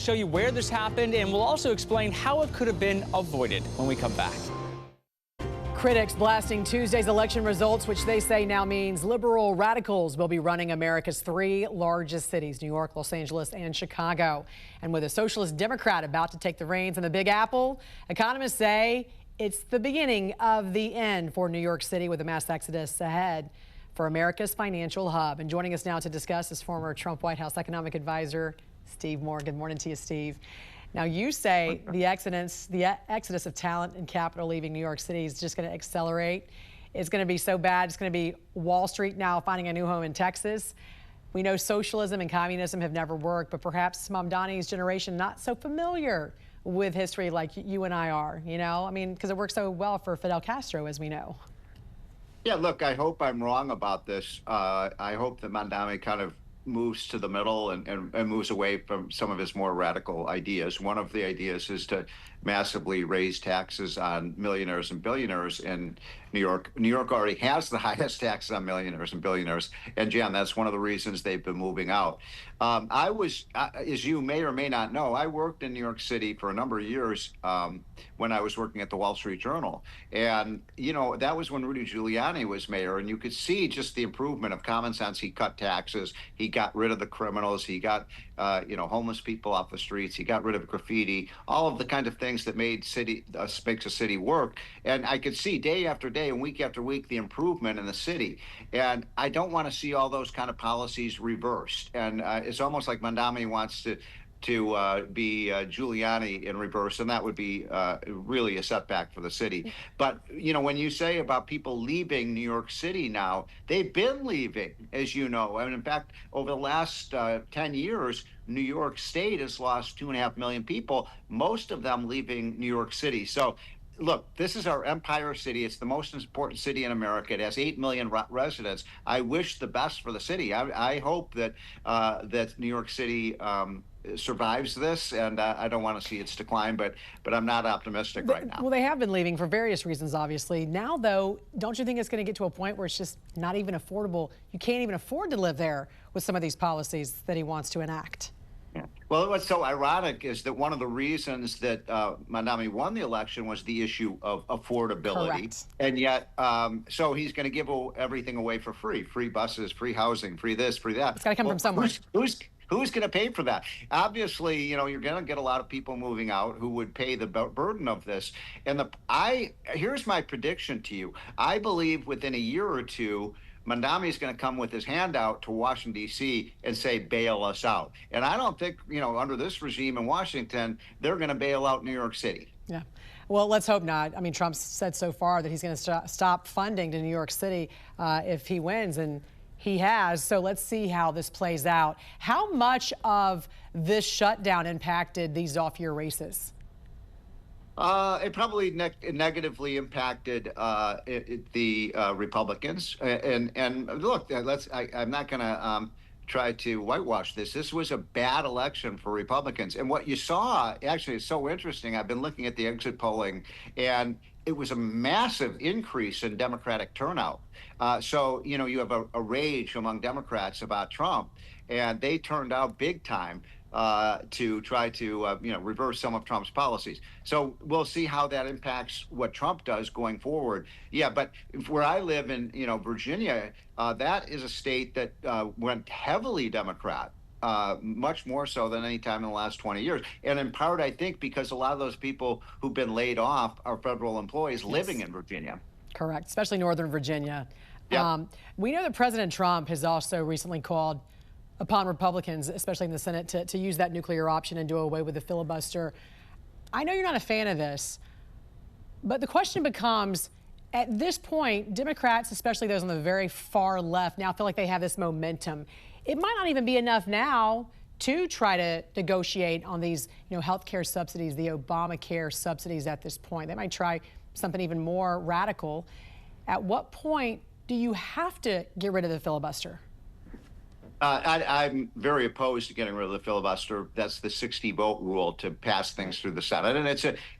Show you where this happened, and we'll also explain how it could have been avoided when we come back. Critics blasting Tuesday's election results, which they say now means liberal radicals will be running America's three largest cities, New York, Los Angeles, and Chicago. And with a socialist Democrat about to take the reins in the Big Apple, economists say it's the beginning of the end for New York City, with a mass exodus ahead for America's financial hub. And joining us now to discuss is former Trump White House economic advisor Steve Moore. Good morning to you, Steve. Now, you say the exodus of talent and capital leaving New York City is just going to accelerate. It's going to be so bad. It's going to be Wall Street now finding a new home in Texas. We know socialism and communism have never worked, but perhaps Mamdani's generation not so familiar with history like you and I are, you know? I mean, because it worked so well for Fidel Castro, as we know. Yeah, look, I hope I'm wrong about this. I hope that Mamdani kind of moves to the middle and moves away from some of his more radical ideas. One of the ideas is to massively raise taxes on millionaires and billionaires in New York. New York already has the highest taxes on millionaires and billionaires. And Jen, that's one of the reasons they've been moving out. As you may or may not know, I worked in New York City for a number of years when I was working at the Wall Street Journal. And, you know, that was when Rudy Giuliani was mayor, and you could see just the improvement of common sense. He cut taxes. He got rid of the criminals. He got, homeless people off the streets. He got rid of graffiti, all of the kind of things that makes a city work. And I could see day after day and week after week the improvement in the city. And I don't want to see all those kind of policies reversed. And it's almost like Mamdani wants to be Giuliani in reverse, and that would be really a setback for the city. But, you know, when you say about people leaving New York City now, they've been leaving, as you know. And in fact, over the last 10 years, New York State has lost 2.5 million people, most of them leaving New York City. So, look, this is our empire city. It's the most important city in America. It has 8 million residents. I wish the best for the city. I hope that New York City survives this, and I don't want to see its decline, but I'm not optimistic right now. Well, they have been leaving for various reasons, obviously. Now, though, don't you think it's going to get to a point where it's just not even affordable? You can't even afford to live there with some of these policies that he wants to enact. Yeah. Well, what's so ironic is that one of the reasons that Mamdani won the election was the issue of affordability. Correct. And yet, so he's going to give everything away for free buses, free housing, free this, free that. It's got to come from somewhere. Who's going to pay for that? Obviously, you know, you're going to get a lot of people moving out who would pay the burden of this. And here's my prediction to you. I believe within a year or two, Mamdani is going to come with his hand out to Washington, D.C. and say, bail us out. And I don't think, you know, under this regime in Washington, they're going to bail out New York City. Yeah. Well, let's hope not. I mean, Trump's said so far that he's going to stop funding to New York City if he wins, and he has. So let's see how this plays out. How much of this shutdown impacted these off-year races? It probably negatively impacted the Republicans. And look, I'm not going to try to whitewash this. This was a bad election for Republicans. And what you saw, actually, is so interesting. I've been looking at the exit polling, and it was a massive increase in Democratic turnout. So, you know, you have a rage among Democrats about Trump, and they turned out big time to try to, reverse some of Trump's policies. So we'll see how that impacts what Trump does going forward. Yeah, but where I live in, Virginia, that is a state that went heavily Democrat. Much more so than any time in the last 20 years. And in part, I think, because a lot of those people who've been laid off are federal employees living in Virginia. Correct, especially Northern Virginia. Yeah. We know that President Trump has also recently called upon Republicans, especially in the Senate, to use that nuclear option and do away with the filibuster. I know you're not a fan of this, but the question becomes, at this point, Democrats, especially those on the very far left, now feel like they have this momentum. It might not even be enough now to try to negotiate on these, health care subsidies, the Obamacare subsidies at this point. They might try something even more radical. At what point do you have to get rid of the filibuster? I'm very opposed to getting rid of the filibuster. That's the 60-vote rule to pass things through the Senate, and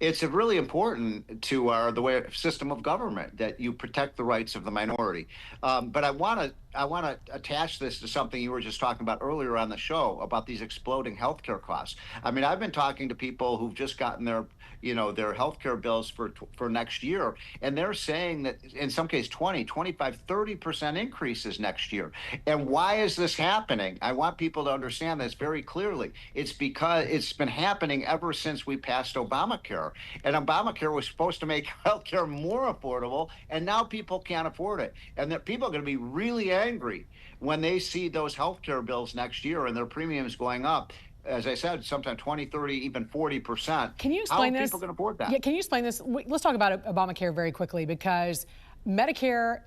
it's a really important to the way system of government that you protect the rights of the minority. But I want to attach this to something you were just talking about earlier on the show about these exploding healthcare costs. I mean, I've been talking to people who've just gotten their healthcare bills for next year, and they're saying that in some cases 20, 25, 30% increases next year. And why is this happening? I want people to understand this very clearly. It's because it's been happening ever since we passed Obamacare. And Obamacare was supposed to make healthcare more affordable, and now people can't afford it. And that people are going to be really angry when they see those healthcare bills next year and their premiums going up. As I said, sometimes 20, 30, even 40%. Can you explain this? How are people going to afford that? Yeah, can you explain this? Let's talk about Obamacare very quickly, because Medicare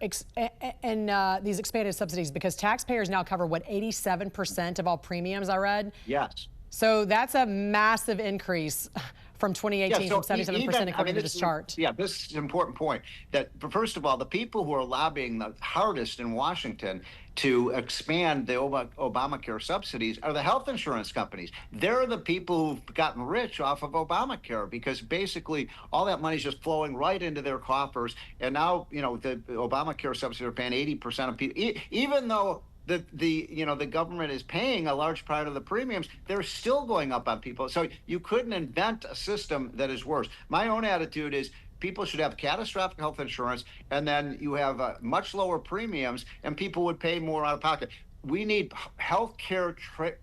and these expanded subsidies, because taxpayers now cover, what, 87% of all premiums, I read? Yes. So that's a massive increase from 2018, from 77% according to this chart. Yeah, this is an important point. That, first of all, the people who are lobbying the hardest in Washington to expand the Obamacare subsidies are the health insurance companies. They're the people who've gotten rich off of Obamacare, because basically all that money is just flowing right into their coffers. And now, the Obamacare subsidies are paying 80% of people, even though the government is paying a large part of the premiums, they're still going up on people. So you couldn't invent a system that is worse. My own attitude is people should have catastrophic health insurance, and then you have much lower premiums, and people would pay more out of pocket. We need health care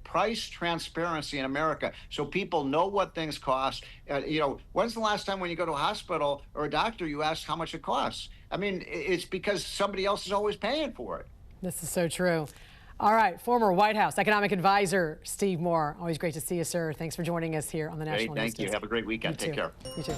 price transparency in America, so people know what things cost. When's the last time when you go to a hospital or a doctor, you ask how much it costs? I mean, it's because somebody else is always paying for it. This is so true. All right, former White House economic advisor Steve Moore. Always great to see you, sir. Thanks for joining us here on the National News Desk. Thank you. Have a great weekend. Take care. You too.